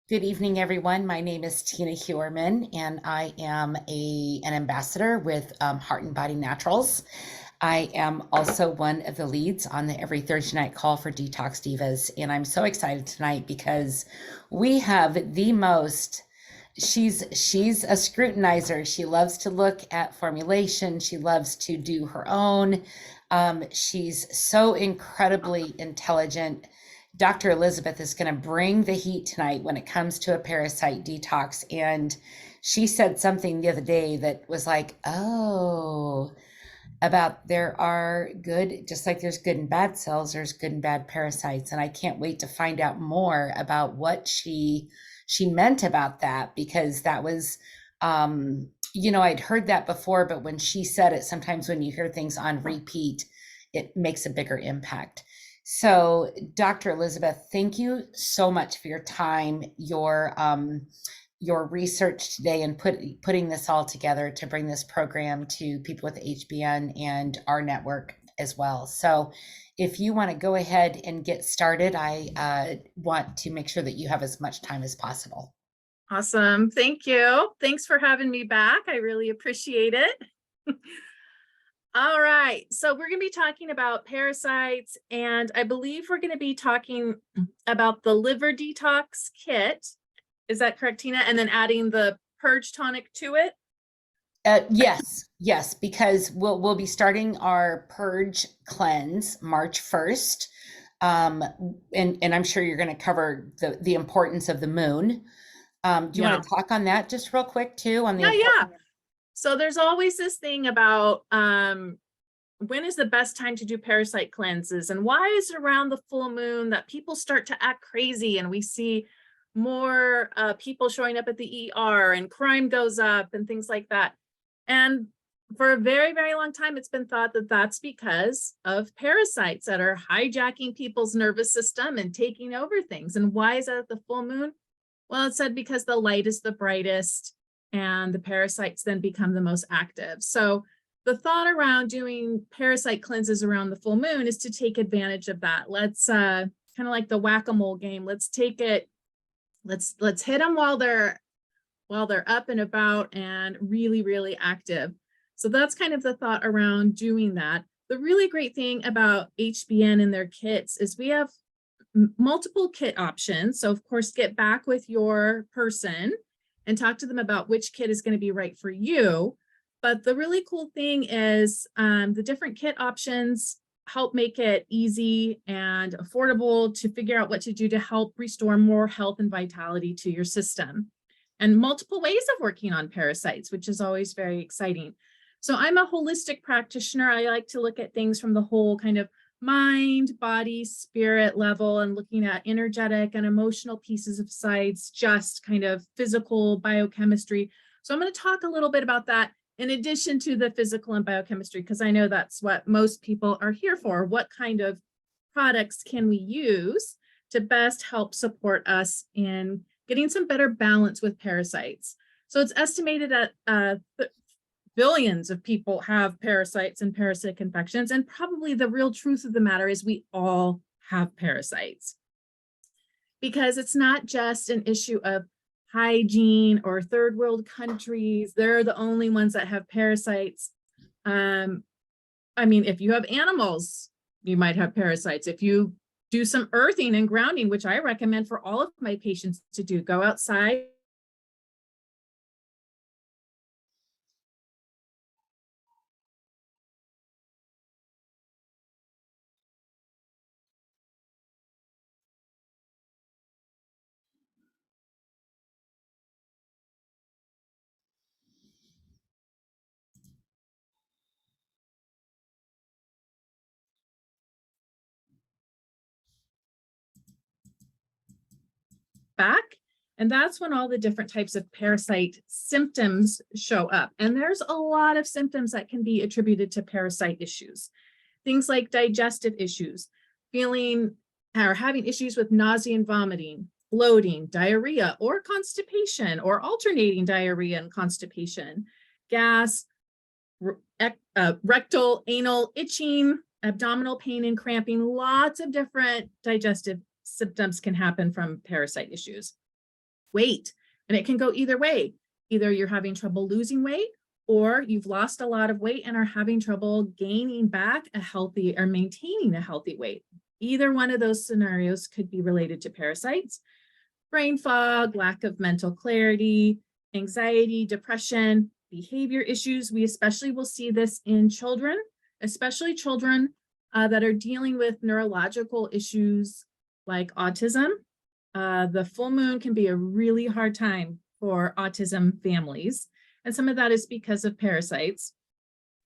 Good evening, everyone. My name is Tina Hewerman, and I am an ambassador with Heart and Body Naturals. I am also one of the leads on the every Thursday night call for Detox Divas, and I'm so excited tonight because we have the most. She's a scrutinizer. She loves to look at formulation. She loves to do her own. She's so incredibly intelligent. Dr. Elizabeth is going to bring the heat tonight when it comes to a parasite detox. And she said something the other day that was like, oh, about there are good, just like there's good and bad cells, there's good and bad parasites. And I can't wait to find out more about what she meant about that, because that was I'd heard that before, but when she said it, sometimes when you hear things on repeat, it makes a bigger impact. So, Dr. Elizabeth, thank you so much for your time, your research today, and putting this all together to bring this program to people with HBN and our network as well. So, if you want to go ahead and get started, I want to make sure that you have as much time as possible. Awesome. Thank you. Thanks for having me back. I really appreciate it. All right. So we're going to be talking about parasites, and I believe we're going to be talking about the liver detox kit. Is that correct, Tina? And then adding the purge tonic to it? Yes, because we'll be starting our purge cleanse March 1st. And I'm sure you're going to cover the importance of the moon. Do you want to talk on that just real quick too? Yeah. So there's always this thing about when is the best time to do parasite cleanses, and why is it around the full moon that people start to act crazy and we see more people showing up at the ER and crime goes up and things like that. And for a very, very long time, it's been thought that that's because of parasites that are hijacking people's nervous system and taking over things. And why is that at the full moon? Well, it said because the light is the brightest and the parasites then become the most active. So the thought around doing parasite cleanses around the full moon is to take advantage of that. Let's kind of like the whack-a-mole game. Let's take it, let's hit them while they're up and about and really, really active. So that's kind of the thought around doing that. The really great thing about HBN and their kits is we have multiple kit options. So of course, get back with your person and talk to them about which kit is going to be right for you. But the really cool thing is the different kit options help make it easy and affordable to figure out what to do to help restore more health and vitality to your system. And multiple ways of working on parasites, which is always very exciting. So I'm a holistic practitioner. I like to look at things from the whole kind of mind, body, spirit level, and looking at energetic and emotional pieces of sides, just kind of physical biochemistry. So I'm going to talk a little bit about that in addition to the physical and biochemistry, because I know that's what most people are here for. What kind of products can we use to best help support us in getting some better balance with parasites? So it's estimated that billions of people have parasites and parasitic infections, and probably the real truth of the matter is we all have parasites, because it's not just an issue of hygiene or third world countries. They're the only ones that have parasites. I mean, if you have animals, you might have parasites. If you do some earthing and grounding, which I recommend for all of my patients to do, go outside. Back. And that's when all the different types of parasite symptoms show up. And there's a lot of symptoms that can be attributed to parasite issues. Things like digestive issues, feeling or having issues with nausea and vomiting, bloating, diarrhea, or constipation, or alternating diarrhea and constipation, gas, rectal, anal itching, abdominal pain and cramping. Lots of different digestive symptoms can happen from parasite issues. weight. And it can go either way. Either you're having trouble losing weight, or you've lost a lot of weight and are having trouble gaining back a healthy or maintaining a healthy weight. Either one of those scenarios could be related to parasites. Brain fog, lack of mental clarity, anxiety, depression, behavior issues. We especially will see this in children, especially children that are dealing with neurological issues like autism. The full moon can be a really hard time for autism families, and some of that is because of parasites.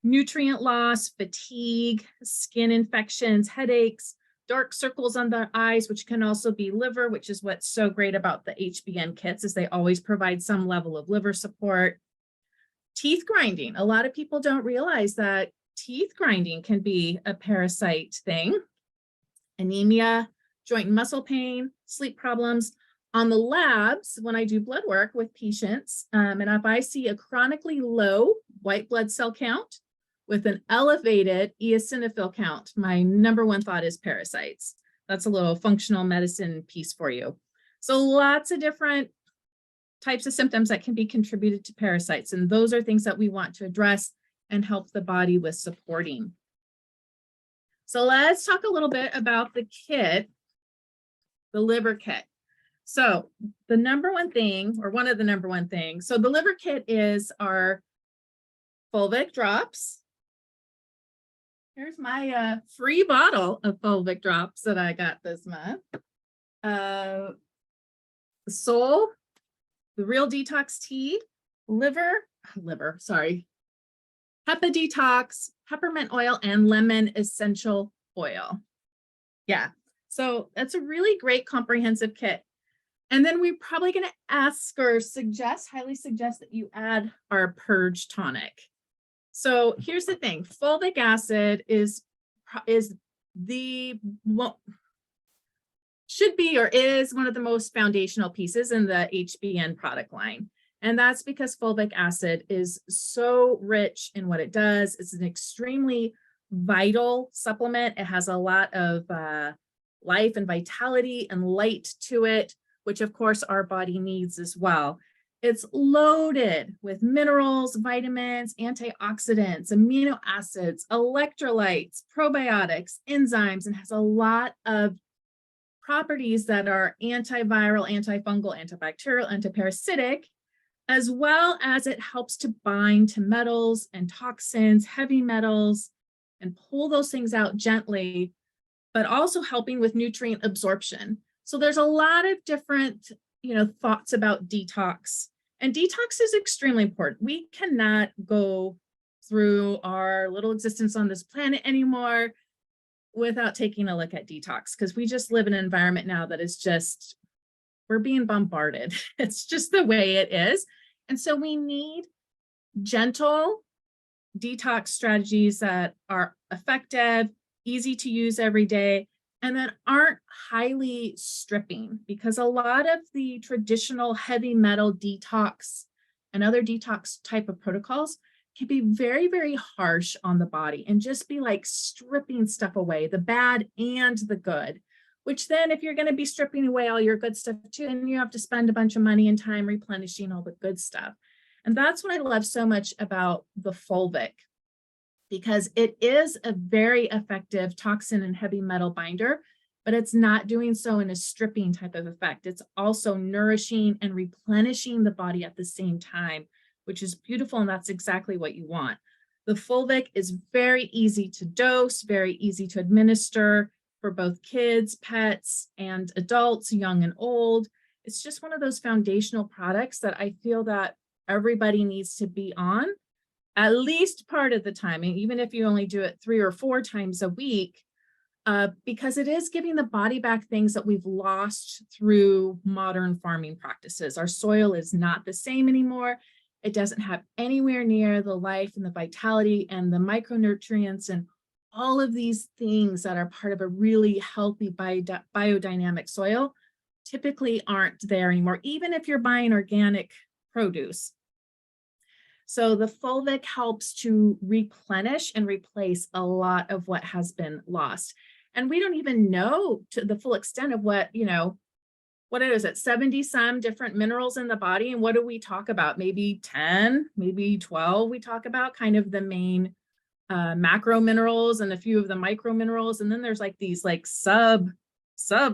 Nutrient loss, fatigue, skin infections, headaches, dark circles on the eyes, which can also be liver, which is what's so great about the HBN kits, is they always provide some level of liver support. Teeth grinding. A lot of people don't realize that teeth grinding can be a parasite thing. Anemia, joint and muscle pain, sleep problems. On the labs, when I do blood work with patients, and if I see a chronically low white blood cell count with an elevated eosinophil count, my number one thought is parasites. That's a little functional medicine piece for you. So lots of different types of symptoms that can be contributed to parasites, and those are things that we want to address and help the body with supporting. So let's talk a little bit about the kit, the liver kit. So the number one thing, or one of the number one things, so the liver kit is our fulvic drops. Here's my free bottle of fulvic drops that I got this month. The Soul, the Real Detox Tea, Hepa Detox, peppermint oil, and lemon essential oil. Yeah, so that's a really great comprehensive kit. And then we're probably going to ask or highly suggest that you add our Purge tonic. So here's the thing, fulvic acid should be or is one of the most foundational pieces in the HBN product line. And that's because fulvic acid is so rich in what it does. It's an extremely vital supplement. It has a lot of life and vitality and light to it, which of course our body needs as well. It's loaded with minerals, vitamins, antioxidants, amino acids, electrolytes, probiotics, enzymes, and has a lot of properties that are antiviral, antifungal, antibacterial, antiparasitic, as well as it helps to bind to metals and toxins, heavy metals, and pull those things out gently, but also helping with nutrient absorption. So there's a lot of different, thoughts about detox. And detox is extremely important. We cannot go through our little existence on this planet anymore without taking a look at detox, because we just live in an environment now that is just, we're being bombarded. It's just the way it is. And so we need gentle detox strategies that are effective, easy to use every day, and that aren't highly stripping, because a lot of the traditional heavy metal detox and other detox type of protocols can be very, very harsh on the body and just be like stripping stuff away, the bad and the good, which then if you're going to be stripping away all your good stuff too, then you have to spend a bunch of money and time replenishing all the good stuff. And that's what I love so much about the fulvic, because it is a very effective toxin and heavy metal binder, but it's not doing so in a stripping type of effect. It's also nourishing and replenishing the body at the same time, which is beautiful, and that's exactly what you want. The fulvic is very easy to dose, very easy to administer for both kids, pets, and adults, young and old. It's just one of those foundational products that I feel that everybody needs to be on at least part of the time, and even if you only do it 3 or 4 times a week, because it is giving the body back things that we've lost through modern farming practices. Our soil is not the same anymore. It doesn't have anywhere near the life and the vitality and the micronutrients and all of these things that are part of a really healthy biodynamic soil typically aren't there anymore, even if you're buying organic produce. So the fulvic helps to replenish and replace a lot of what has been lost. And we don't even know to the full extent of what what is it, 70 some different minerals in the body. And what do we talk about? Maybe 10, maybe 12 we talk about, kind of the main macro minerals and a few of the micro minerals. And then there's like these like sub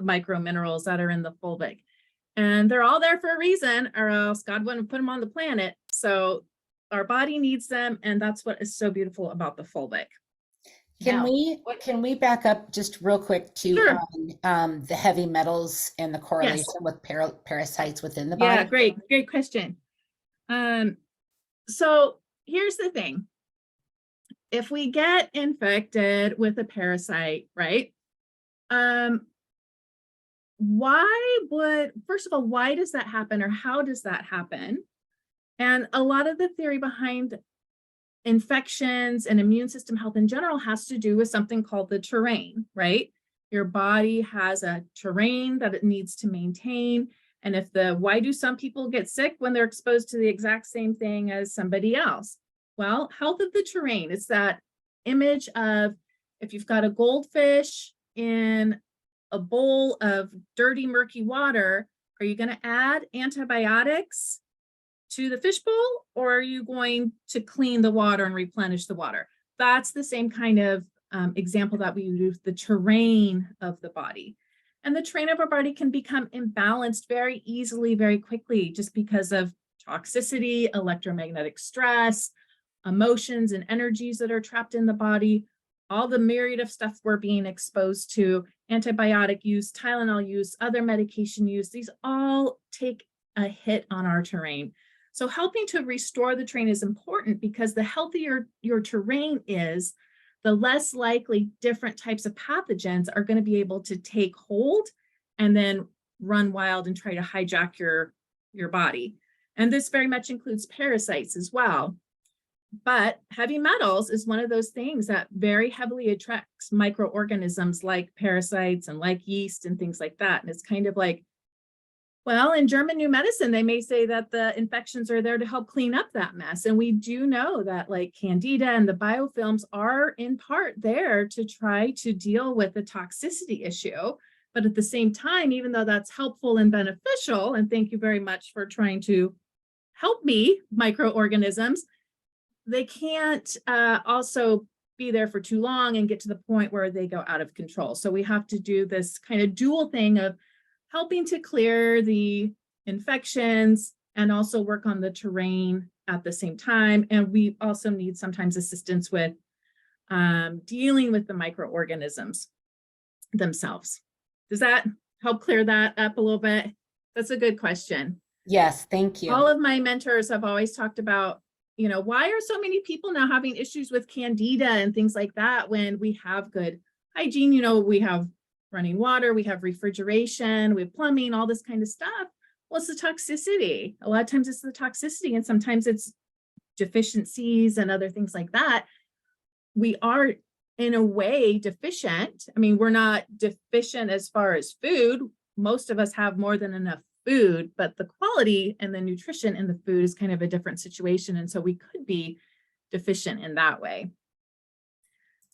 micro minerals that are in the fulvic. And they're all there for a reason, or else God wouldn't put them on the planet. So our body needs them. And that's what is so beautiful about the fulvic. Can Now, we back up just real quick to sure. the heavy metals and the correlation Yes. with parasites within the Yeah, body? great question. So here's the thing. If we get infected with a parasite, right? First of all, why does that happen, or how does that happen? And a lot of the theory behind infections and immune system health in general has to do with something called the terrain, right? Your body has a terrain that it needs to maintain. And why do some people get sick when they're exposed to the exact same thing as somebody else? Well, health of the terrain, it's that image of if you've got a goldfish in a bowl of dirty, murky water, are you going to add antibiotics to the fishbowl, or are you going to clean the water and replenish the water? That's the same kind of example that we use, the terrain of the body. And the terrain of our body can become imbalanced very easily, very quickly, just because of toxicity, electromagnetic stress, emotions and energies that are trapped in the body, all the myriad of stuff we're being exposed to, antibiotic use, Tylenol use, other medication use, these all take a hit on our terrain. So helping to restore the terrain is important, because the healthier your terrain is, the less likely different types of pathogens are going to be able to take hold and then run wild and try to hijack your body. And this very much includes parasites as well. But heavy metals is one of those things that very heavily attracts microorganisms like parasites and like yeast and things like that. And it's kind of like, well, in German New Medicine, they may say that the infections are there to help clean up that mess. And we do know that like Candida and the biofilms are in part there to try to deal with the toxicity issue. But at the same time, even though that's helpful and beneficial, and thank you very much for trying to help me, microorganisms, they can't also be there for too long and get to the point where they go out of control. So we have to do this kind of dual thing of helping to clear the infections and also work on the terrain at the same time. And we also need sometimes assistance with dealing with the microorganisms themselves. Does that help clear that up a little bit? That's a good question. Yes, thank you. All of my mentors have always talked about, why are so many people now having issues with Candida and things like that when we have good hygiene? We have running water, we have refrigeration, we have plumbing, all this kind of stuff. Well, it's the toxicity. A lot of times it's the toxicity, and sometimes it's deficiencies and other things like that. We are in a way deficient. I mean, we're not deficient as far as food. Most of us have more than enough food, but the quality and the nutrition in the food is kind of a different situation. And so we could be deficient in that way.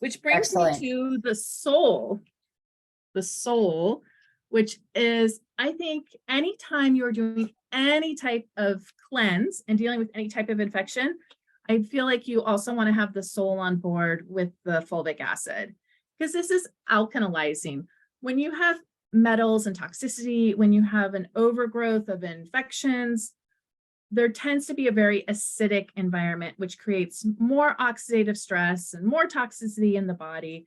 Which brings Excellent. me to the soul, which is, I think, anytime you're doing any type of cleanse and dealing with any type of infection, I feel like you also want to have the soul on board with the fulvic acid, because this is alkalizing. When you have metals and toxicity, when you have an overgrowth of infections, there tends to be a very acidic environment, which creates more oxidative stress and more toxicity in the body.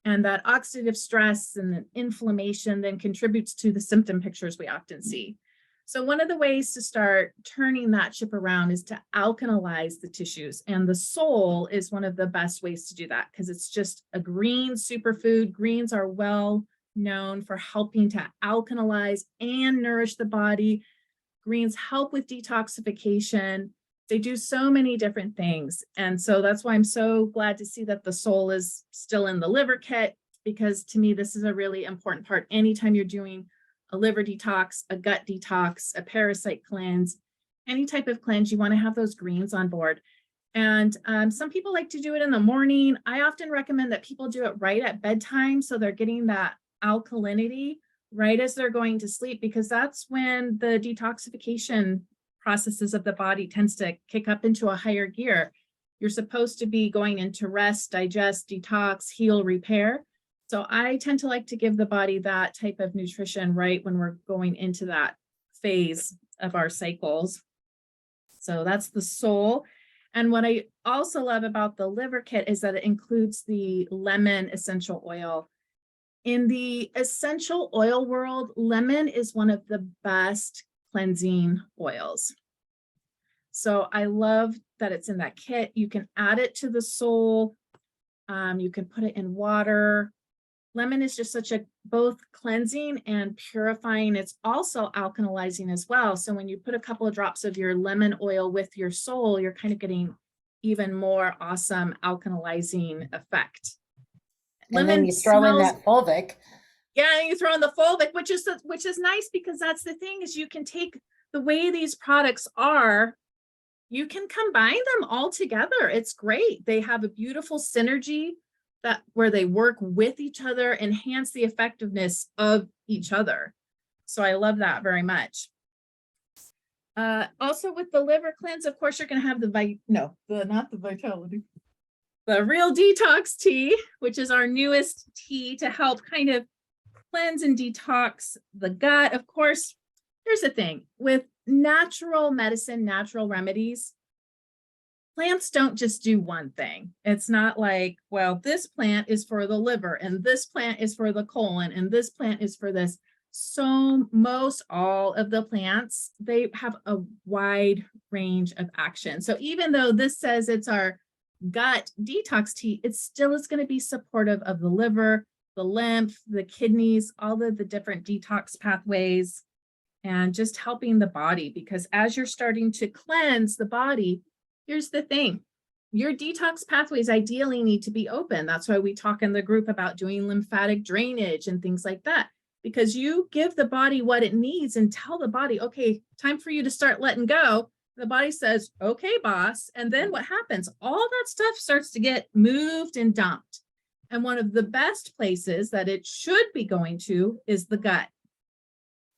And that oxidative stress and the inflammation then contributes to the symptom pictures we often see. So one of the ways to start turning that ship around is to alkalize the tissues. And the soul is one of the best ways to do that, because it's just a green superfood. Greens are well known for helping to alkalize and nourish the body. Greens help with detoxification. They do so many different things. And so that's why I'm so glad to see that the soul is still in the liver kit, because to me, this is a really important part. Anytime you're doing a liver detox, a gut detox, a parasite cleanse, any type of cleanse, you want to have those greens on board. And some people like to do it in the morning. I often recommend that people do it right at bedtime, so they're getting that alkalinity right as they're going to sleep, because that's when the detoxification processes of the body tends to kick up into a higher gear. You're supposed to be going into rest, digest, detox, heal, repair. So I tend to like to give the body that type of nutrition right when we're going into that phase of our cycles. So that's the soul. And what I also love about the liver kit is that it includes the lemon essential oil. In the essential oil world, lemon is one of the best cleansing oils. So I love that it's in that kit. You can add it to the soul. You can put it in water. Lemon is just such a both cleansing and purifying. It's also alkalizing as well. So when you put a couple of drops of your lemon oil with your soul, you're kind of getting even more awesome alkalizing effect. And then you throw in that fulvic. Yeah, you throw in the fulvic, which is nice, because that's the thing, is you can take the way these products are, you can combine them all together. It's great. They have a beautiful synergy where they work with each other, enhance the effectiveness of each other. So I love that very much. Also with the liver cleanse, of course, you're going to have the Real Detox tea, which is our newest tea to help kind of cleanse and detox the gut. Of course, here's the thing with natural medicine, natural remedies, plants don't just do one thing. It's not like, well, this plant is for the liver and this plant is for the colon and this plant is for this. So most all of the plants, they have a wide range of action. So even though this says it's our gut detox tea, it still is going to be supportive of the liver, the lymph, the kidneys, all of the different detox pathways, and just helping the body. Because as you're starting to cleanse the body, here's the thing, your detox pathways ideally need to be open. That's why we talk in the group about doing lymphatic drainage and things like that, because you give the body what it needs and tell the body, okay, time for you to start letting go. The body says, okay, boss. And then what happens? All that stuff starts to get moved and dumped. And one of the best places that it should be going to is the gut,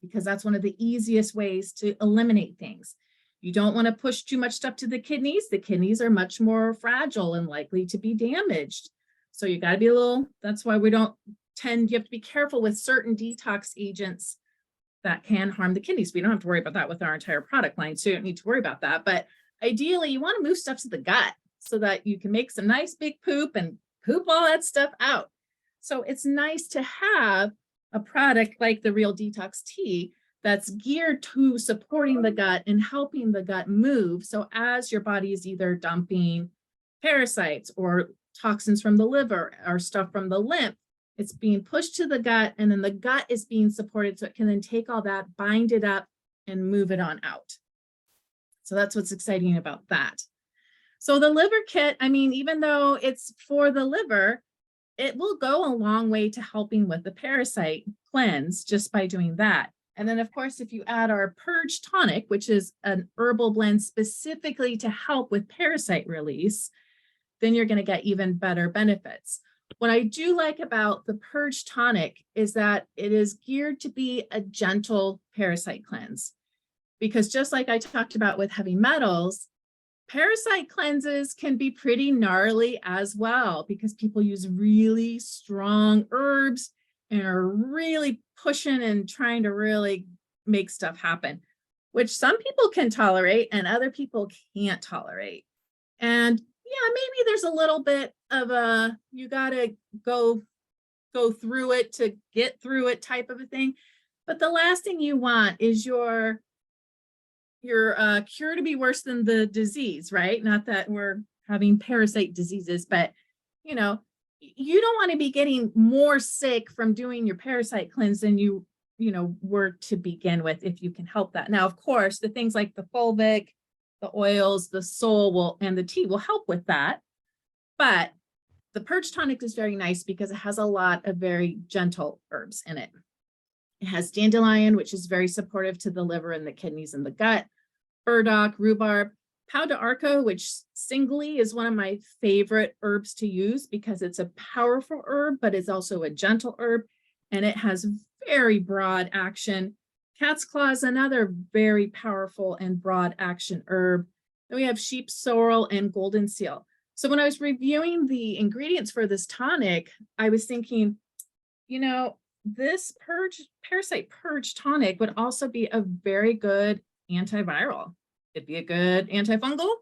because that's one of the easiest ways to eliminate things. You don't want to push too much stuff to the kidneys. The kidneys are much more fragile and likely to be damaged. So you got to be that's why we don't you have to be careful with certain detox agents that can harm the kidneys. We don't have to worry about that with our entire product line, so you don't need to worry about that. But ideally, you want to move stuff to the gut so that you can make some nice big poop and poop all that stuff out. So it's nice to have a product like the Real Detox Tea that's geared to supporting the gut and helping the gut move. So as your body is either dumping parasites or toxins from the liver or stuff from the lymph, it's being pushed to the gut, and then the gut is being supported so it can then take all that, bind it up, and move it on out. So that's what's exciting about that. So the liver kit, I mean, even though it's for the liver, it will go a long way to helping with the parasite cleanse just by doing that. And then, of course, if you add our Purge Tonic, which is an herbal blend specifically to help with parasite release, then you're going to get even better benefits. What I do like about the Purge Tonic is that it is geared to be a gentle parasite cleanse. Because just like I talked about with heavy metals, parasite cleanses can be pretty gnarly as well, because people use really strong herbs and are really pushing and trying to really make stuff happen, which some people can tolerate and other people can't tolerate. And yeah, maybe there's a little bit of a, you got to go through it to get through it type of a thing. But the last thing you want is your cure to be worse than the disease, right? Not that we're having parasite diseases, but you don't want to be getting more sick from doing your parasite cleanse than you were to begin with, if you can help that. Now, of course, the things like the fulvic, the oils, the soul and the tea will help with that. But the Purge Tonic is very nice because it has a lot of very gentle herbs in it. It has dandelion, which is very supportive to the liver and the kidneys and the gut, burdock, rhubarb, pau d'arco, which singly is one of my favorite herbs to use because it's a powerful herb, but it's also a gentle herb. and it has very broad action. Cat's claw is another very powerful and broad action herb. Then we have sheep sorrel and golden seal. So when I was reviewing the ingredients for this tonic, I was thinking, you know, this parasite purge tonic would also be a very good antiviral. It'd be a good antifungal.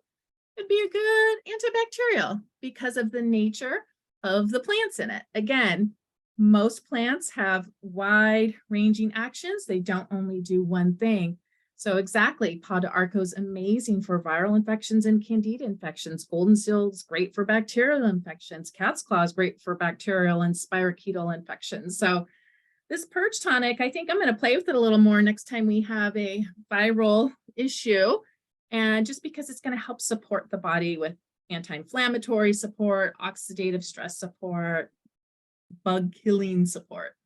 It'd be a good antibacterial because of the nature of the plants in it. Again, most plants have wide ranging actions. They don't only do one thing. So exactly, Pau d'Arco is amazing for viral infections and candida infections. Golden seal is great for bacterial infections. Cat's claw is great for bacterial and spirochetal infections. So this purge tonic, I think I'm going to play with it a little more next time we have a viral issue. And just because it's going to help support the body with anti-inflammatory support, oxidative stress support, bug killing support.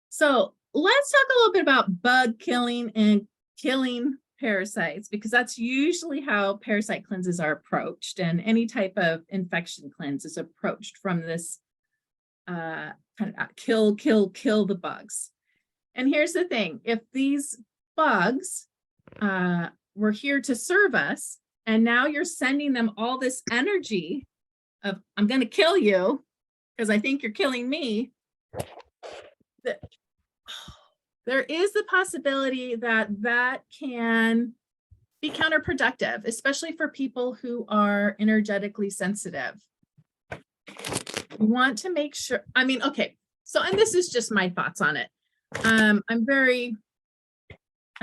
So let's talk a little bit about bug killing and killing parasites, because that's usually how parasite cleanses are approached, and any type of infection cleanse is approached from this kind of kill the bugs. And here's the thing, if these bugs were here to serve us, and now you're sending them all this energy of, I'm going to kill you because I think you're killing me, there is the possibility that that can be counterproductive, especially for people who are energetically sensitive. You want to make sure, I mean, okay, so, and this is just my thoughts on it. I'm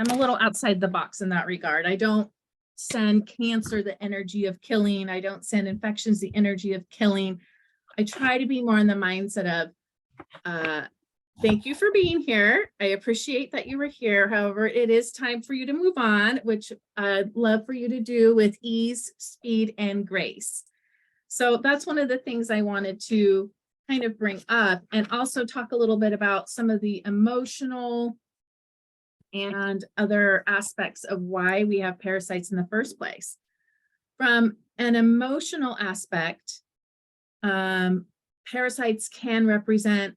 a little outside the box in that regard. I don't send cancer the energy of killing. I don't send infections the energy of killing. I try to be more in the mindset of, thank you for being here. I appreciate that you were here. However, it is time for you to move on, which I'd love for you to do with ease, speed, and grace. So that's one of the things I wanted to kind of bring up, and also talk a little bit about some of the emotional and other aspects of why we have parasites in the first place. From an emotional aspect, parasites can represent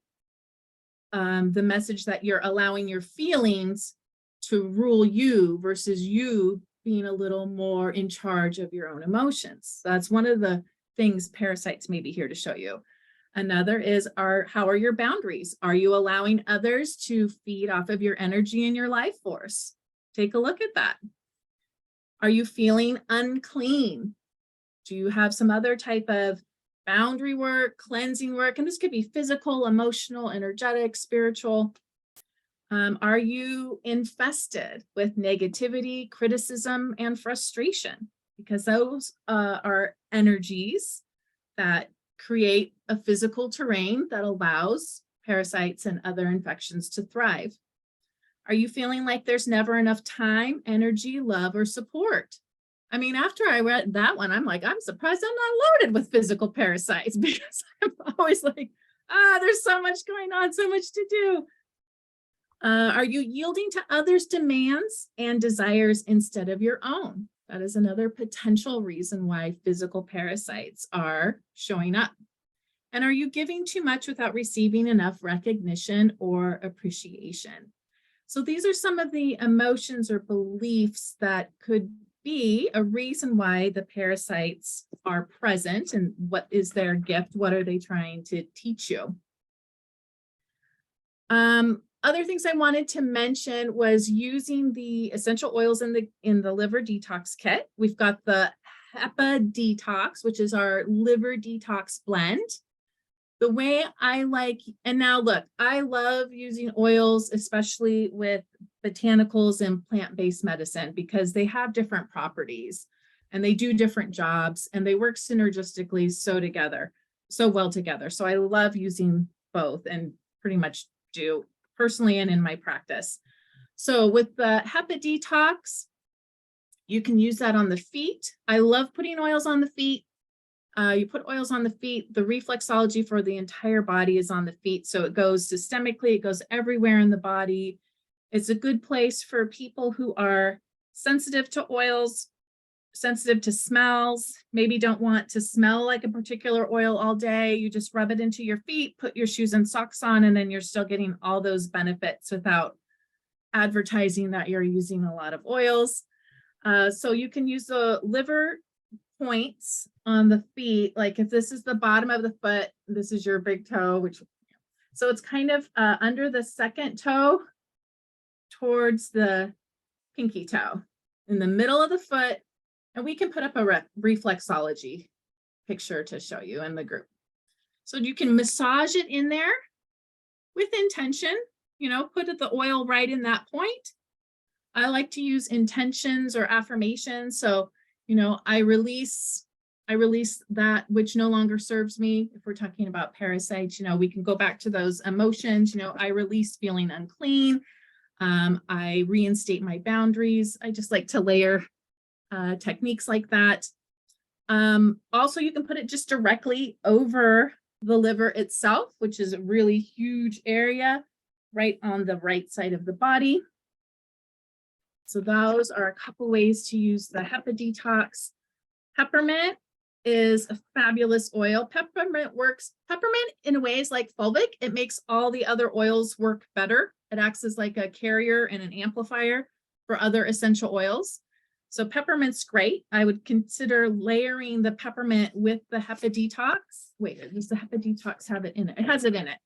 the message that you're allowing your feelings to rule you versus you being a little more in charge of your own emotions. That's one of the things parasites may be here to show you. Another is, how are your boundaries? Are you allowing others to feed off of your energy and your life force? Take a look at that. Are you feeling unclean? Do you have some other type of boundary work, cleansing work? And this could be physical, emotional, energetic, spiritual. Are you infested with negativity, criticism, and frustration? Because those are energies that create a physical terrain that allows parasites and other infections to thrive. Are you feeling like there's never enough time, energy, love, or support? I mean, after I read that one, I'm like, I'm surprised I'm not loaded with physical parasites, because I'm always like, there's so much going on, so much to do. Are you yielding to others' demands and desires instead of your own? That is another potential reason why physical parasites are showing up. And are you giving too much without receiving enough recognition or appreciation? So these are some of the emotions or beliefs that could be a reason why the parasites are present, and what is their gift? What are they trying to teach you? Other things I wanted to mention was using the essential oils in the liver detox kit. We've got the HEPA detox, which is our liver detox blend. The way I like, and now look, I love using oils, especially with botanicals and plant-based medicine, because they have different properties and they do different jobs, and they work synergistically so well together. So I love using both, and pretty much do personally and in my practice. So with the HEPA detox, you can use that on the feet. I love putting oils on the feet. You put oils on the feet, the reflexology for the entire body is on the feet. So it goes systemically, it goes everywhere in the body. It's a good place for people who are sensitive to oils, sensitive to smells, maybe don't want to smell like a particular oil all day, you just rub it into your feet, put your shoes and socks on, and then you're still getting all those benefits without advertising that you're using a lot of oils. So you can use the liver points on the feet. Like if this is the bottom of the foot, this is your big toe, so it's kind of under the second toe towards the pinky toe in the middle of the foot. And we can put up a reflexology picture to show you in the group. So you can massage it in there with intention, put the oil right in that point. I like to use intentions or affirmations. So, I release that which no longer serves me. If we're talking about parasites, we can go back to those emotions. I release feeling unclean. I reinstate my boundaries. I just like to layer techniques like that. Also, you can put it just directly over the liver itself, which is a really huge area right on the right side of the body. So those are a couple ways to use the HEPA detox. Peppermint is a fabulous oil. Peppermint in a way is like fulvic. It makes all the other oils work better. It acts as like a carrier and an amplifier for other essential oils. So peppermint's great. I would consider layering the peppermint with the HEPA detox. Wait, does the HEPA detox have it in it? It has it in it.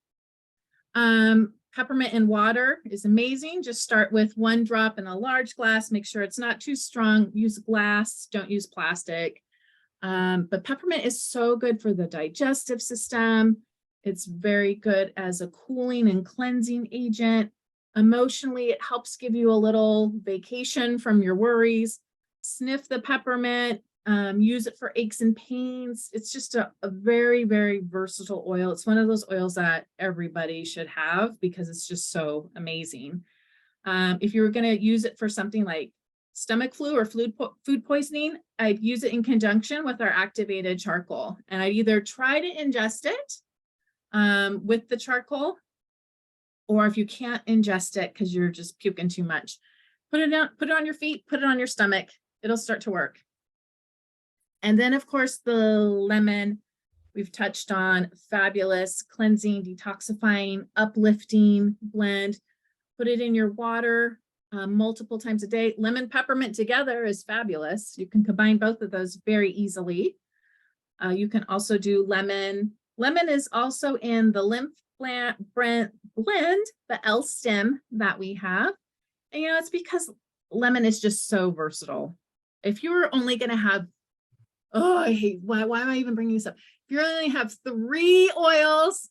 Peppermint in water is amazing. Just start with 1 drop in a large glass. Make sure it's not too strong. Use glass, don't use plastic. But peppermint is so good for the digestive system. It's very good as a cooling and cleansing agent. Emotionally, it helps give you a little vacation from your worries. Sniff the peppermint, use it for aches and pains. It's just a very, very versatile oil. It's one of those oils that everybody should have because it's just so amazing. If you were going to use it for something like stomach flu or food poisoning, I'd use it in conjunction with our activated charcoal. And I'd either try to ingest it with the charcoal, or if you can't ingest it because you're just puking too much, put it on your feet, put it on your stomach. It'll start to work. And then, of course, the lemon we've touched on. Fabulous, cleansing, detoxifying, uplifting blend. Put it in your water multiple times a day. Lemon, peppermint together is fabulous. You can combine both of those very easily. You can also do lemon. Lemon is also in the lymph blend, the L stem that we have. And, it's because lemon is just so versatile. If you were only going to have, why am I even bringing this up? If you only have 3 oils,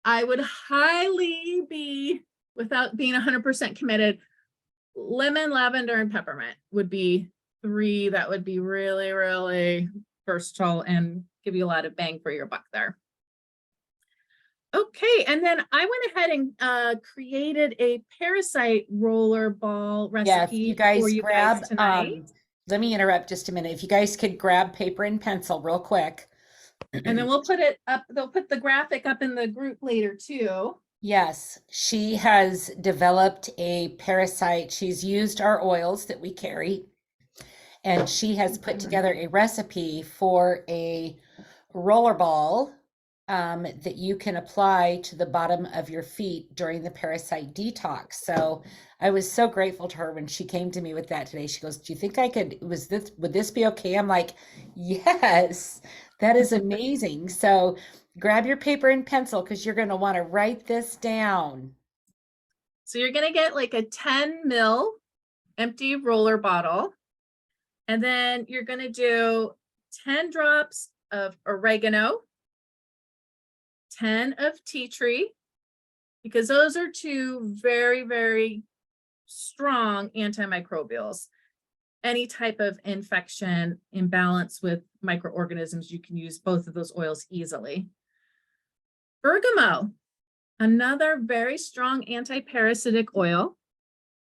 I would highly be, without being 100% committed, lemon, lavender, and peppermint would be 3 that would be really, really versatile and give you a lot of bang for your buck there. Okay, and then I went ahead and created a parasite roller ball recipe you guys for you grab, guys tonight. let me interrupt just a minute. If you guys could grab paper and pencil real quick. And then we'll put it up, they'll put the graphic up in the group later too. Yes, she has developed a parasite. She's used our oils that we carry, and she has put together a recipe for a roller ball that you can apply to the bottom of your feet during the parasite detox. So I was so grateful to her when she came to me with that today. She goes, "Do you think I could, would this be okay?" I'm like, "Yes, that is amazing." So grab your paper and pencil because you're going to want to write this down. So you're going to get like a 10 ml empty roller bottle. And then you're going to do 10 drops of oregano, 10 of tea tree, because those are 2 very, very strong antimicrobials. Any type of infection, imbalance with microorganisms, you can use both of those oils easily. Bergamot, another very strong anti-parasitic oil.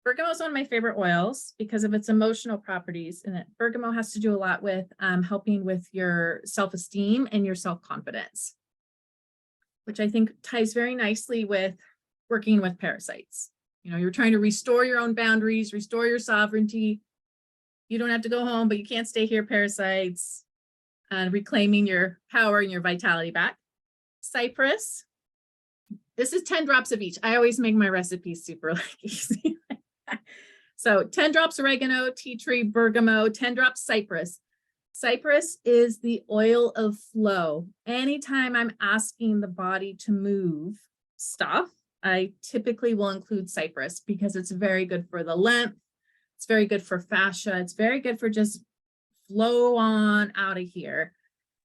Bergamot is one of my favorite oils because of its emotional properties. And bergamot has to do a lot with helping with your self-esteem and your self-confidence, which I think ties very nicely with working with parasites. You're trying to restore your own boundaries, restore your sovereignty. You don't have to go home, but you can't stay here, parasites. Reclaiming your power and your vitality back. Cypress. This is 10 drops of each. I always make my recipes super easy. So 10 drops oregano, tea tree, bergamot, 10 drops cypress. Cypress is the oil of flow. Anytime I'm asking the body to move stuff, I typically will include cypress because it's very good for the lymph. It's very good for fascia. It's very good for just flow on out of here.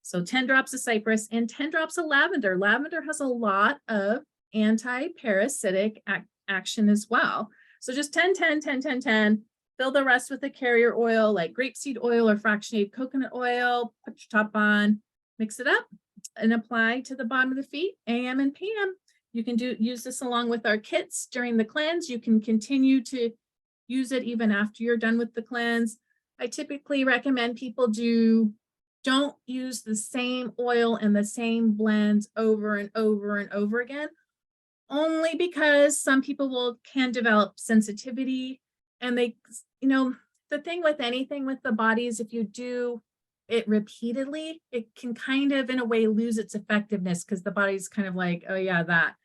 So 10 drops of cypress and 10 drops of lavender. Lavender has a lot of anti-parasitic action as well. So just 10, 10, 10, 10, 10. Fill the rest with a carrier oil like grapeseed oil or fractionated coconut oil. Put your top on, mix it up, and apply to the bottom of the feet, AM and PM. You can use this along with our kits during the cleanse. You can continue to use it even after you're done with the cleanse. I typically recommend people don't use the same oil and the same blends over and over and over again, only because some people can develop sensitivity. And they, the thing with anything with the body is if you do it repeatedly, it can kind of, in a way, lose its effectiveness because the body's kind of like, oh yeah, that.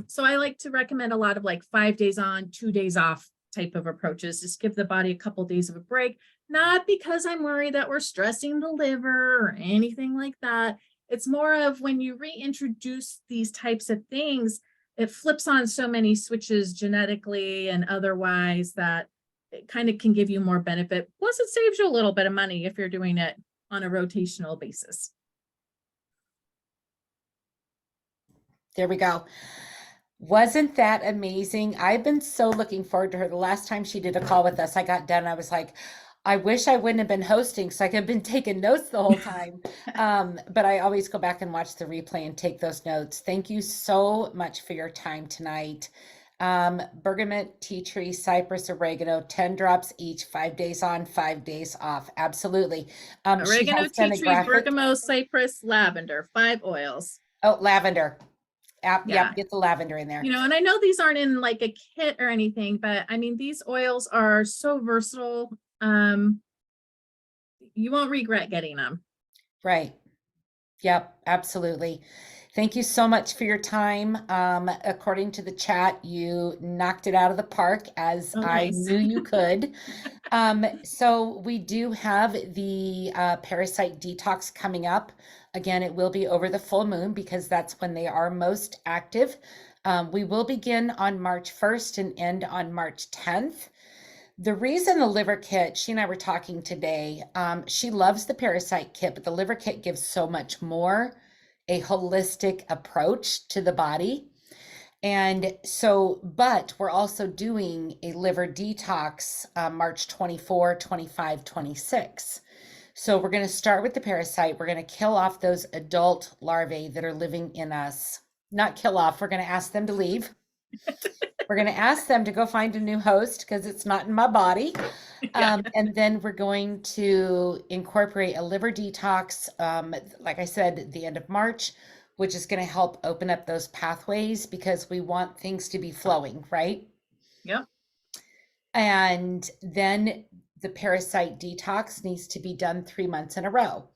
So I like to recommend a lot of like 5 days on, 2 days off type of approaches. Just give the body a couple days of a break, not because I'm worried that we're stressing the liver or anything like that. It's more of when you reintroduce these types of things, it flips on so many switches genetically and otherwise that it kind of can give you more benefit. Plus it saves you a little bit of money if you're doing it on a rotational basis. There we go. Wasn't that amazing? I've been so looking forward to her. The last time she did a call with us, I got done. I was like, I wish I wouldn't have been hosting so I could have been taking notes the whole time. But I always go back and watch the replay and take those notes. Thank you so much for your time tonight. Bergamot, tea tree, cypress, oregano, 10 drops each, 5 days on, 5 days off. Absolutely. Oregano, tea tree, bergamot, cypress, lavender, 5 oils. Oh, lavender. Yeah. Yep, get the lavender in there. And I know these aren't in like a kit or anything, but I mean, these oils are so versatile. You won't regret getting them. Right. Yep, absolutely. Thank you so much for your time. According to the chat, you knocked it out of the park, as I knew you could. So we do have the parasite detox coming up. Again, it will be over the full moon because that's when they are most active. We will begin on March 1st and end on March 10th. The reason the liver kit, she and I were talking today, she loves the parasite kit, but the liver kit gives so much more, a holistic approach to the body. And so, but we're also doing a liver detox March 24, 25, 26. So we're going to start with the parasite. We're going to kill off those adult larvae that are living in us. Not kill off, we're going to ask them to leave. We're going to ask them to go find a new host because it's not in my body. And then we're going to incorporate a liver detox, like I said, at the end of March, which is going to help open up those pathways because we want things to be flowing, right? Yep. And then the parasite detox needs to be done 3 months in a row.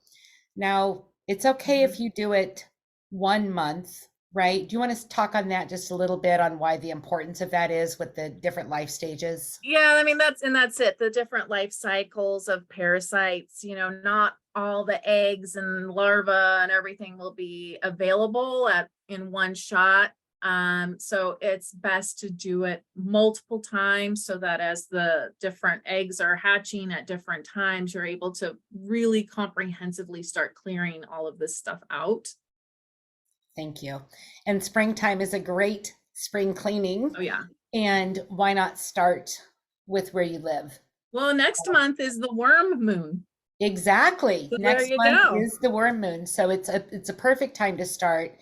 Now, it's okay if you do it 1 month, right? Do you want to talk on that just a little bit on why the importance of that is with the different life stages? Yeah, I mean, that's it. The different life cycles of parasites, not all the eggs and larvae and everything will be available in one shot. So it's best to do it multiple times so that as the different eggs are hatching at different times, you're able to really comprehensively start clearing all of this stuff out. Thank you. And springtime is a great spring cleaning. Oh yeah. And why not start with where you live? Well, next month is the worm moon. Exactly. So next month is the worm moon. So it's a perfect time to start.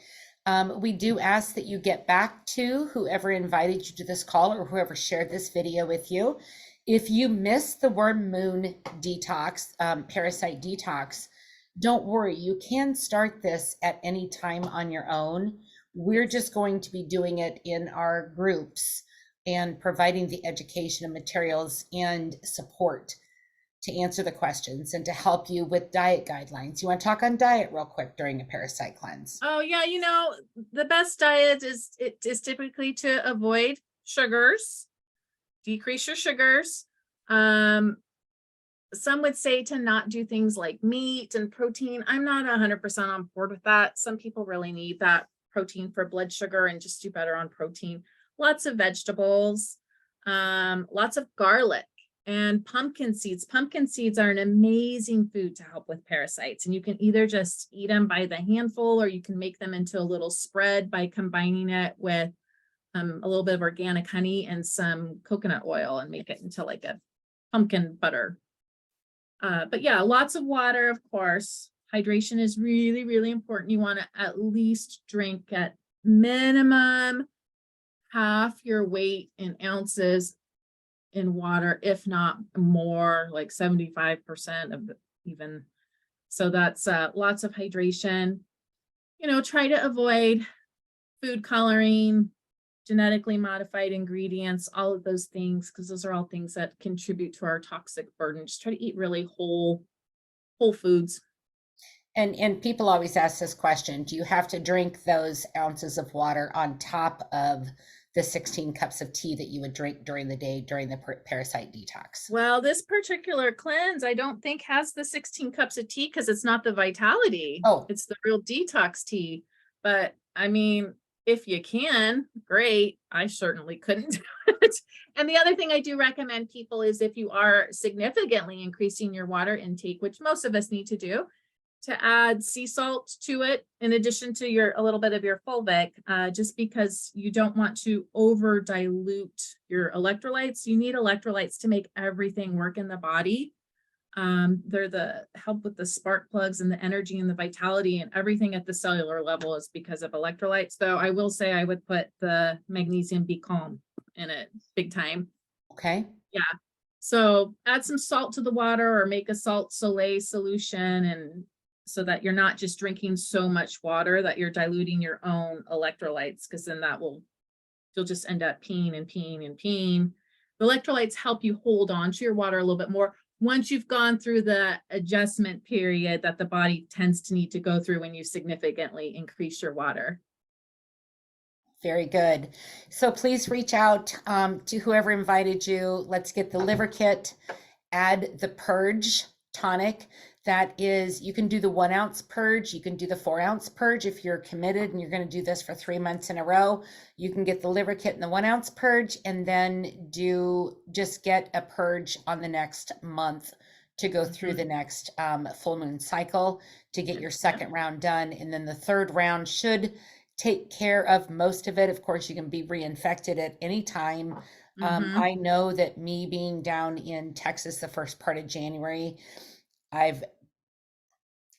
We do ask that you get back to whoever invited you to this call or whoever shared this video with you. If you miss the worm moon detox, parasite detox, don't worry, you can start this at any time on your own. We're just going to be doing it in our groups and providing the education and materials and support to answer the questions and to help you with diet guidelines. You want to talk on diet real quick during a parasite cleanse? Oh yeah, the best diet is typically to avoid sugars, decrease your sugars. Some would say to not do things like meat and protein. I'm not 100% on board with that. Some people really need that protein for blood sugar and just do better on protein. Lots of vegetables, lots of garlic and pumpkin seeds. Pumpkin seeds are an amazing food to help with parasites. And you can either just eat them by the handful, or you can make them into a little spread by combining it with a little bit of organic honey and some coconut oil and make it into like a pumpkin butter. But yeah, lots of water, of course. Hydration is really, really important. You want to at least drink at minimum half your weight in ounces in water, if not more, like 75% of even. So that's lots of hydration. Try to avoid food coloring, genetically modified ingredients, all of those things, because those are all things that contribute to our toxic burden. Just try to eat really whole foods. And people always ask this question, do you have to drink those ounces of water on top of the 16 cups of tea that you would drink during the day during the parasite detox? Well, this particular cleanse, I don't think has the 16 cups of tea because it's not the Vitality. Oh, it's the real detox tea. But I mean, if you can, great. I certainly couldn't do it. And the other thing I do recommend people is if you are significantly increasing your water intake, which most of us need to do, to add sea salt to it in addition to a little bit of your fulvic, just because you don't want to over dilute your electrolytes. You need electrolytes to make everything work in the body. They're the help with the spark plugs and the energy and the vitality, and everything at the cellular level is because of electrolytes. Though I will say I would put the magnesium Be Calm in it big time. okay. Yeah. So add some salt to the water or make a salt Soleil solution, and so that you're not just drinking so much water that you're diluting your own electrolytes, because then you'll just end up peeing and peeing and peeing. The electrolytes help you hold on to your water a little bit more once you've gone through the adjustment period that the body tends to need to go through when you significantly increase your water. Very good. So please reach out to whoever invited you. Let's get the liver kit, add the purge tonic. That is, you can do the 1 ounce purge. You can do the 4 ounce purge if you're committed and you're going to do this for 3 months in a row. You can get the liver kit and the 1 ounce purge, and then just get a purge on the next month to go through the next full moon cycle to get your second round done. And then the third round should take care of most of it. Of course, you can be reinfected at any time. I know that me being down in Texas the first part of January, I've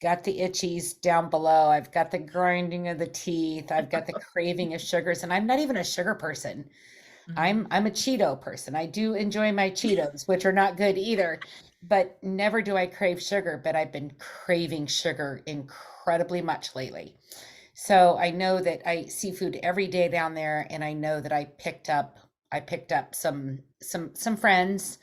got the itchies down below. I've got the grinding of the teeth. I've got the craving of sugars, and I'm not even a sugar person. I'm a Cheeto person. I do enjoy my Cheetos, which are not good either, but never do I crave sugar, but I've been craving sugar incredibly much lately. So I know that I see food every day down there, and I know that I picked up some friends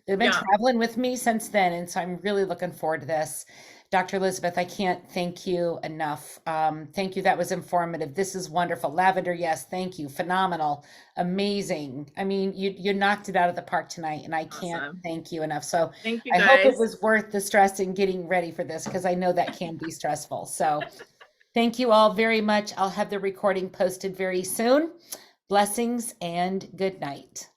that have been traveling with me since then, and so I'm really looking forward to this. Dr. Elizabeth, I can't thank you enough. Thank you. That was informative. This is wonderful. Lavender, yes, thank you. Phenomenal. Amazing. I mean, you knocked it out of the park tonight, and I can't thank you enough. So thank you, I guys. hope it was worth the stress in getting ready for this, because I know that can be stressful. So thank you all very much. I'll have the recording posted very soon. Blessings and good night.